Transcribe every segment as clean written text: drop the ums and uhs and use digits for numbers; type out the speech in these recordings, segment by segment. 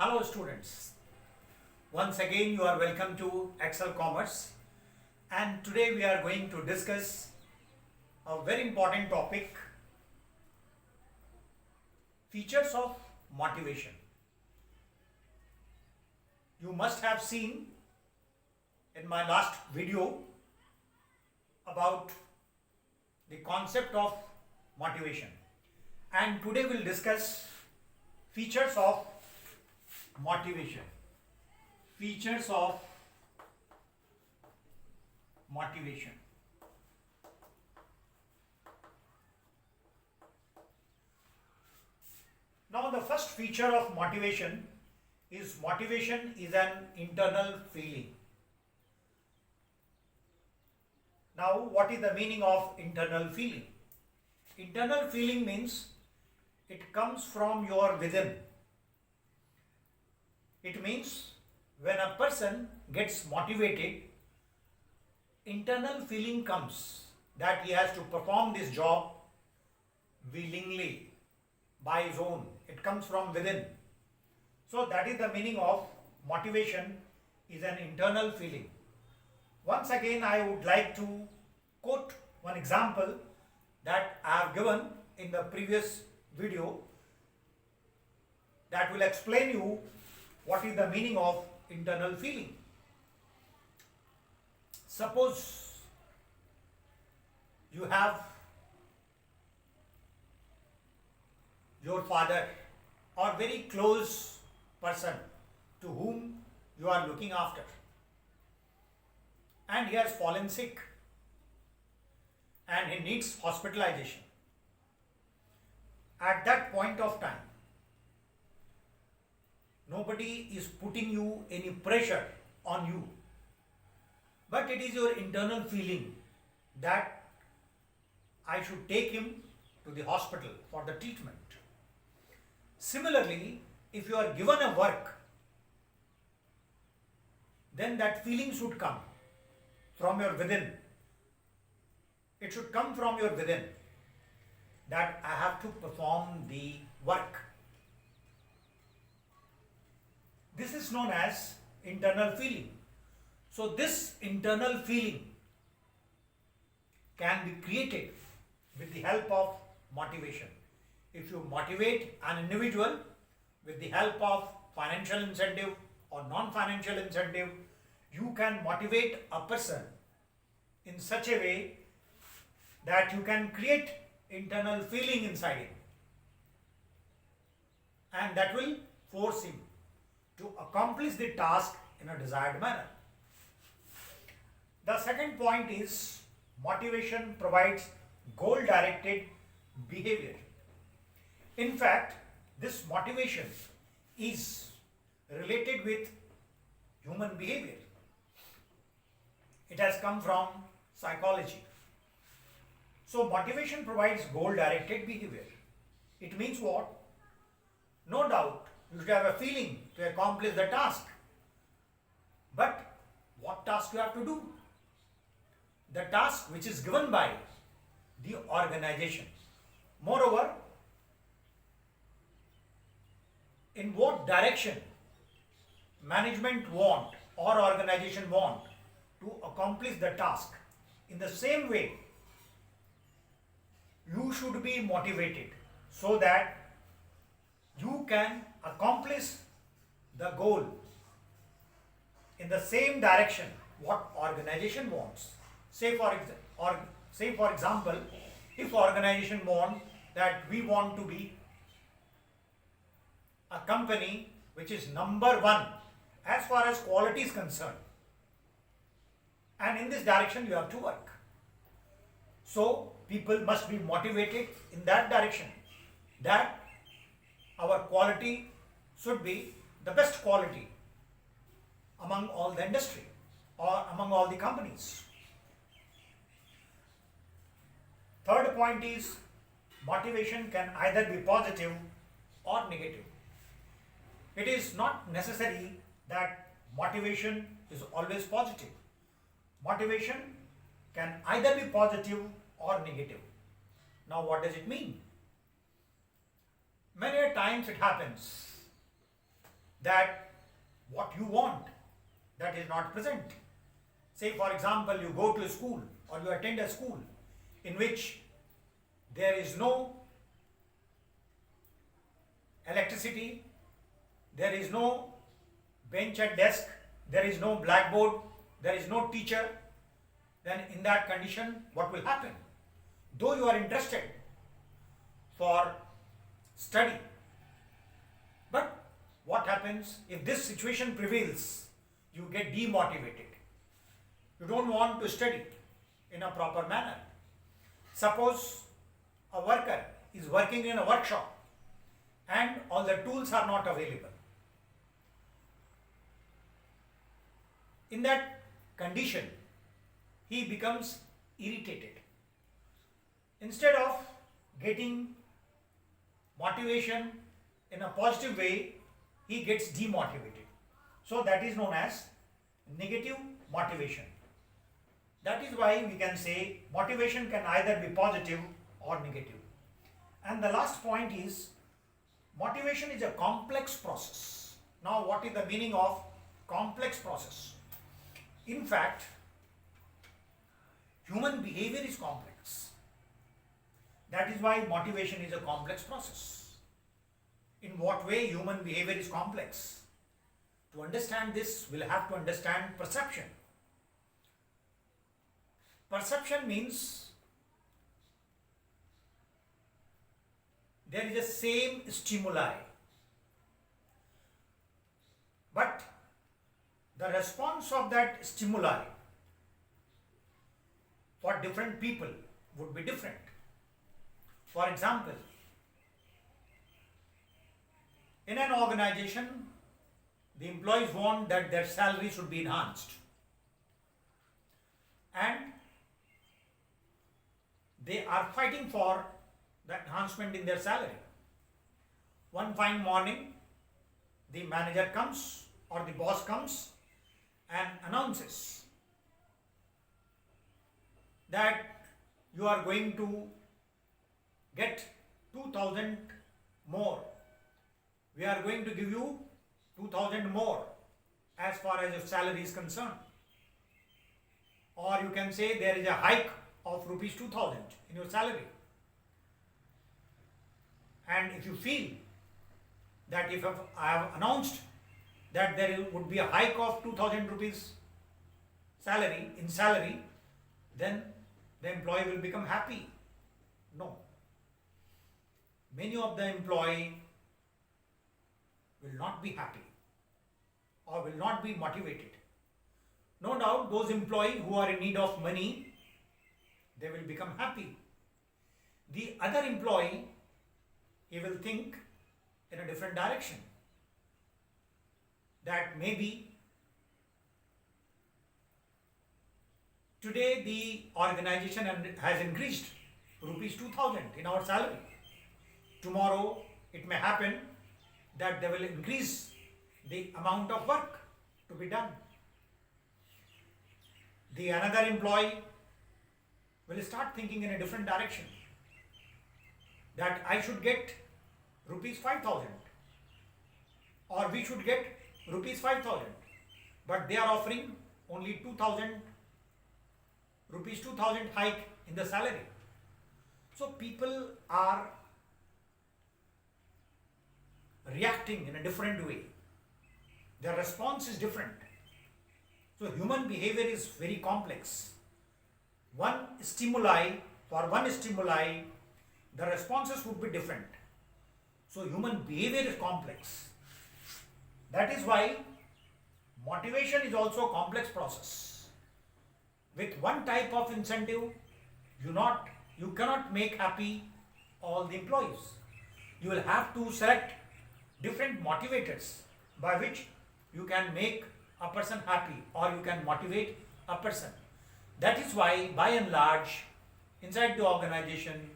Hello students, once again you are welcome to Excel Commerce, and today we are going to discuss a very important topic, features of motivation. You must have seen in my last video about the concept of motivation, and today we'll discuss features of motivation. Features of motivation. Now the first feature of motivation is an internal feeling. Now what is the meaning of internal feeling? Internal feeling means it comes from your within. It means when a person gets motivated, internal feeling comes that he has to perform this job willingly, by his own. It comes from within. So that is the meaning of motivation is an internal feeling. Once again, I would like to quote one example that I have given in the previous video that will explain you what is the meaning of internal feeling. Suppose you have your father or very close person to whom you are looking after, and he has fallen sick and he needs hospitalization. At that point of time, nobody is putting you any pressure on you, but it is your internal feeling that I should take him to the hospital for the treatment. Similarly, if you are given a work, then that feeling should come from your within. It should come from your within that I have to perform the work. This is known as internal feeling. So this internal feeling can be created with the help of motivation. If you motivate an individual with the help of financial incentive or non-financial incentive, you can motivate a person in such a way that you can create internal feeling inside him, and that will force him to accomplish the task in a desired manner. The second point is motivation provides goal-directed behavior. In fact, this motivation is related with human behavior. It has come from psychology. So motivation provides goal-directed behavior. It means what? No doubt you should have a feeling to accomplish the task. But what task you have to do? The task which is given by the organization. Moreover, in what direction management want or organization want to accomplish the task, in the same way you should be motivated so that you can accomplish the goal in the same direction what organization wants. Say for example, if organization want that we want to be a company which is number one as far as quality is concerned, and in this direction you have to work. So people must be motivated in that direction, that our quality should be the best quality among all the industry or among all the companies. Third point is motivation can either be positive or negative. It is not necessary that motivation is always positive. Motivation can either be positive or negative. Now what does it mean? Many times it happens that what you want, that is not present. Say for example, you go to a school or you attend a school in which there is no electricity, there is no bench at desk, there is no blackboard, there is no teacher, then in that condition what will happen? Though you are interested for study, but what happens if this situation prevails? You get demotivated. You don't want to study in a proper manner. Suppose a worker is working in a workshop and all the tools are not available. In that condition, he becomes irritated. Instead of getting motivation in a positive way, he gets demotivated. So that is known as negative motivation. That is why we can say motivation can either be positive or negative. And the last point is motivation is a complex process. Now, what is the meaning of complex process? In fact, human behavior is complex. That is why motivation is a complex process. In what way human behavior is complex? To understand this, we'll have to understand perception. Perception means there is a same stimuli, but the response of that stimuli for different people would be different. For example, in an organization, the employees want that their salary should be enhanced, and they are fighting for the enhancement in their salary. One fine morning, the manager comes or the boss comes and announces that you are going to get 2,000 more. We are going to give you 2,000 more as far as your salary is concerned. Or you can say there is a hike of rupees 2,000 in your salary. And if you feel that if I have announced that there would be a hike of 2,000 rupees salary, then the employee will become happy. No. Many of the employee will not be happy or will not be motivated. No doubt those employees who are in need of money, they will become happy. The other employee, he will think in a different direction, that maybe today the organization has increased rupees 2,000 in our salary. Tomorrow it may happen that they will increase the amount of work to be done. The another employee will start thinking in a different direction, that I should get rupees 5,000 or we should get rupees 5,000, but they are offering only 2,000 rupees 2,000 hike in the salary. So people are reacting in a different way. Their response is different. So human behavior is very complex. For one stimuli, the responses would be different. So human behavior is complex. That is why motivation is also a complex process. With one type of incentive, you cannot make happy all the employees. You will have to select different motivators by which you can make a person happy or you can motivate a person. That is why, by and large, inside the organization,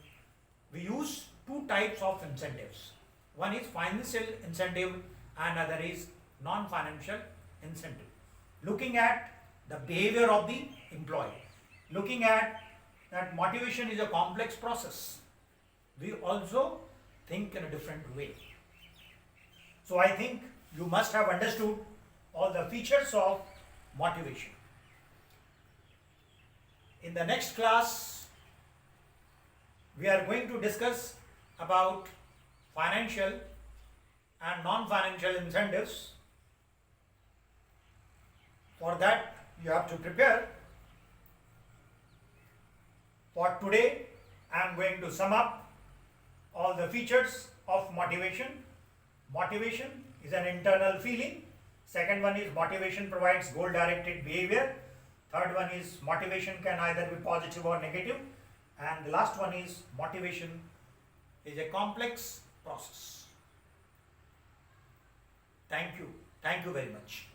we use two types of incentives. One is financial incentive and other is non-financial incentive. Looking at the behavior of the employee, looking at that motivation is a complex process, we also think in a different way. So I think you must have understood all the features of motivation. In the next class, we are going to discuss about financial and non-financial incentives. For that, you have to prepare. For today, I am going to sum up all the features of motivation. Motivation is an internal feeling. Second one is motivation provides goal-directed behavior. Third one is motivation can either be positive or negative. And the last one is motivation is a complex process. Thank you. Thank you very much.